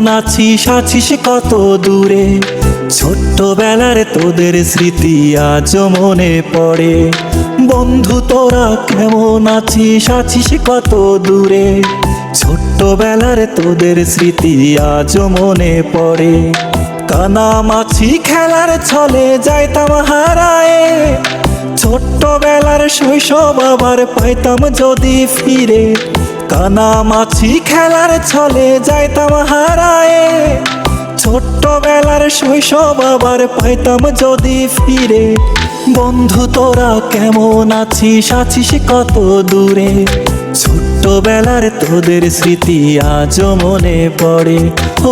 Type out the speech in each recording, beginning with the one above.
কেমন আছিস আছিস কত দূরে, ছোট্টবেলার তোদের স্মৃতি আজও মনে পড়ে। বন্ধু তোরা কেমন আছিস আছিস কত দূরে, ছোট্টবেলার তোদের স্মৃতি আজও মনে পড়ে। কানামাছি খেলার ছলে যাইতাম হারায়ে, ছোট্টবেলার শৈশব আবার পাইতাম যদি ফিরে। কানামাছি খেলার ছলে যাইতাম হারায়ে, ছোট্টবেলার শৈশব আবার পাইতাম যদি ফিরে। বন্ধু তোরা কেমন আছিস আছিস কত দূরে, ছোট্টবেলার তোদের স্মৃতি আজও মনে পড়ে।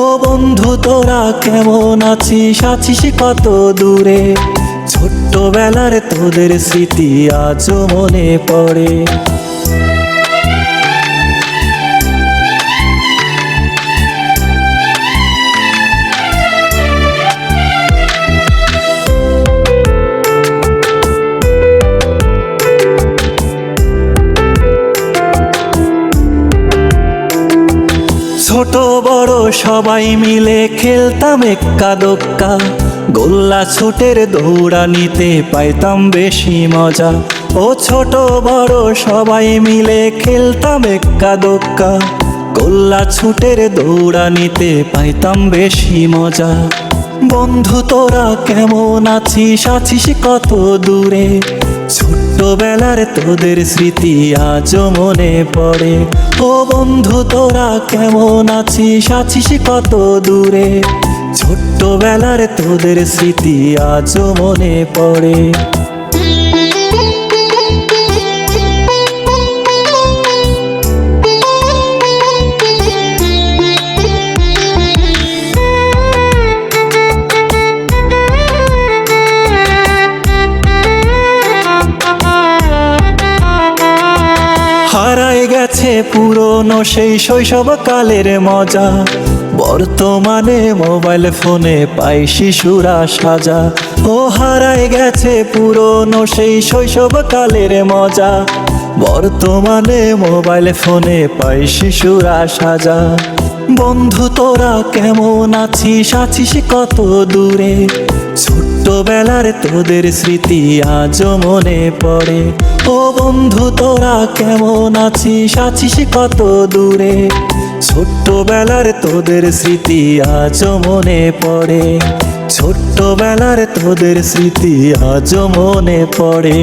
ও বন্ধু তোরা কেমন আছিস আছিস কত দূরে, ছোট্টবেলার তোদের স্মৃতি আজও মনে পড়ে। ছোট বড় সবাই মিলে খেলতাম এক্কা দোক্কা, গোল্লা ছুটের দৌড়ানিতে পাইতাম বেশি মজা। ও ছোট বড় সবাই মিলে খেলতাম এক্কা দোক্কা, গোল্লা ছুটের দৌড়ানিতে পাইতাম বেশি মজা। বন্ধু তোরা কেমন আছিস আছিস কত দূরে, ছোট্টবেলার তোদের স্মৃতি আজও মনে পড়ে। ও বন্ধু তোরা কেমন আছিস আছিস কত দূরে, ছোট্টবেলার তোদের স্মৃতি আজও মনে পড়ে। হারাই গেছে পুরনো সেই শৈশবকালের মজা, বর্তমানে মোবাইল ফোনে পাই শিশুরা সাজা। ও হারাই গেছে পুরনো সেই শৈশবকালের মজা, বর্তমানে মোবাইল ফোনে পাই শিশুরা সাজা। বন্ধু তোরা কেমন আছিস আছিস কত দূরে, ছোট্টবেলার তোদের স্মৃতি আজও মনে পড়ে। ও বন্ধু তোরা কেমন আছিস আছিস কত দূরে, ছোট্টবেলার তোদের স্মৃতি আজও মনে পড়ে। ছোট্টবেলার তোদের স্মৃতি আজও মনে পড়ে।